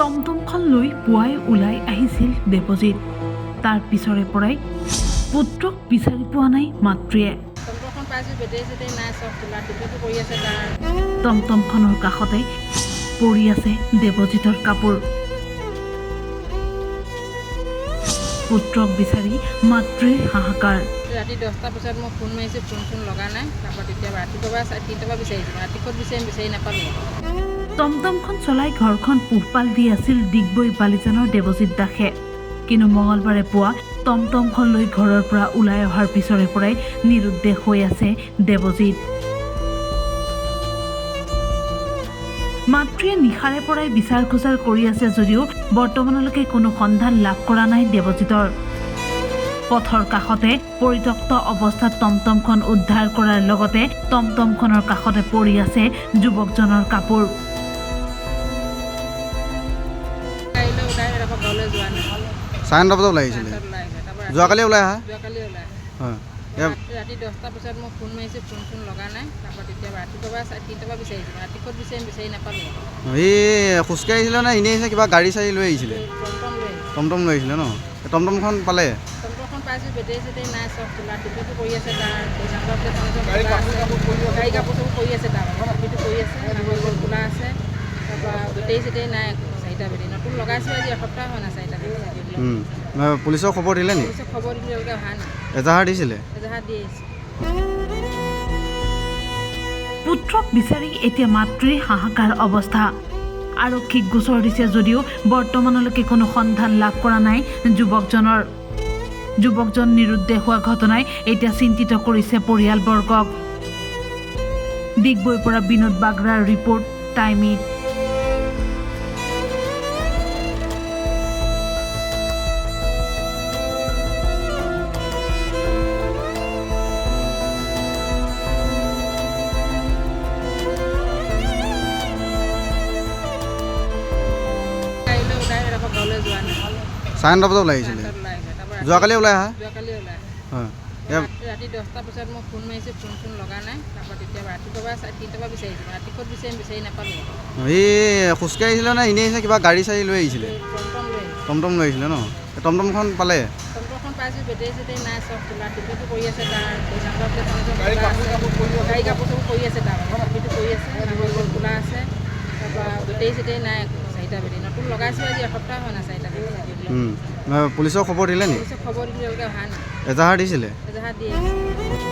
টমটমখন লৈ পুৱাই ওলাই আহিছিল দেৱজিৎ। তাৰ পিছৰে পৰাই পুত্ৰক বিচাৰি পোৱা নাই মাতৃয়ে। টমটমখনৰ কাষতে পৰি আছে দেৱজিতৰ কাপোৰ। পুত্ৰক বিচাৰি মাতৃৰ হাহাকাৰ। ৰাতি 10টা বজাত মই ফোন মাৰিছোঁ, ফোন লগা নাই। তাৰপৰা তেতিয়া ৰাতিপুৱা 3টা পৰা বিচাৰিছোঁ, ৰাতিপুৱা বিচাৰি নাপালোঁ। টমটমখন চলাই ঘৰখন পোহপাল দি আছিল ডিগবৈ বালিজানৰ দেৱজিৎ দাসে। কিন্তু মঙলবাৰে পুৱা টমটমখন লৈ ঘৰৰ পৰা ওলাই অহাৰ পিছৰে পৰাই নিৰুদ্দেশ হৈ আছে দেৱজিৎ। মাতৃয়ে নিশাৰে পৰাই বিচাৰ খোচাৰ কৰি আছে যদিও বৰ্তমানলৈকে কোনো সন্ধান লাভ কৰা নাই দেৱজিতৰ। পথৰ কাষতে পৰিত্যক্ত অৱস্থাত টমটমখন উদ্ধাৰ কৰাৰ লগতে টমটমখনৰ কাষতে পৰি আছে যুৱকজনৰ কাপোৰ। চাৰে 9টা বজাত ওলাই আহিছিলে। যোৱাকালি ওলাই আহা? হয়। ৰাতি 10টা বজাত মই ফোন মাৰিছোঁ, ফোন লগা নাই। তাৰপৰা তেতিয়া ৰাতিপুৱা 3টা পৰা বিচাৰিছোঁ, ৰাতিপুৱা বিচাৰি নাপালোঁ। এই খোজকাঢ়ি আহিছিলে নে এনেই আহিছিলে? কিবা গাড়ী চাড়ী লৈ আহিছিলে? টমটম লৈ আহিছিলে ন? টমটমখন পালে? টমটমখন পাইছোঁ, বেটেৰী নাই, চব খোলা টিকেটো কৰি আছে। তাৰ গাড়ী কাপোৰ চাপোৰ কৰি আছে, তাৰ কপিটো কৰি আছে, খোলা আছে। তাৰপৰা বেটেৰী নাই, 4টা বেটেৰী নতুন লগাইছোঁ। আজি এসপ্তাহ হোৱা নাই 4টা বেটেৰী। পুলিচক খবৰ দিলে নি? পুলিচক খবৰ দিলোঁ, তেওঁলোকে অহা নাই। এজাহাৰ দিছিলে? এজাহাৰ দি আহিছে। পুত্ৰক বিচাৰি এতিয়া মাতৃৰ হাহাকাৰ অৱস্থা। আৰক্ষীক গোচৰ দিছে যদিও বৰ্তমানলৈকে কোনো সন্ধান লাভ কৰা নাই যুৱকজনৰ। যুৱকজন নিৰুদ্দেশ হোৱা ঘটনাই এতিয়া চিন্তিত কৰিছে পৰিয়ালবৰ্গক। ডিগবৈৰ পৰা বিনোদ বাগৰাৰ ৰিপৰ্ট, টাইমিট। চাৰে 9টা বজাত ওলাই আহিছিলে। যোৱাকালি ওলাই আহা? হয়। ৰাতি 10টা বজাত মই ফোন মাৰিছোঁ, ফোন লগা নাই। তাৰপৰা তেতিয়া ৰাতিপুৱা 3টা পৰা বিচাৰিছোঁ, ৰাতিপুৱা বিচাৰি নাপালোঁ। এই খোজকাঢ়ি আহিছিলে নে এনেই আহিছিলে? কিবা গাড়ী চাড়ী লৈ আহিছিলে? টমটম লৈ আহিছিলে ন? টমটমখন পালে? টমটমখন পাইছোঁ, বেটেৰী নাই, চব খোলা টিকেটো কৰি আছে। তাৰ গাড়ী কাপোৰ চাপোৰ কৰি আছে, তাৰ কপিটো কৰি আছে, খোলা আছে। তাৰপৰা বেটেৰী নাই, 4টা বেটেৰী নতুন লগাইছোঁ। আজি এসপ্তাহ হোৱা নাই 4টা বেটেৰী। পুলিচক খবৰ দিলে নি? পুলিচক খবৰ দিলোঁ, তেওঁলোকে অহা নাই। এজাহাৰ দিছিলে? এজাহাৰ দি আহিছে।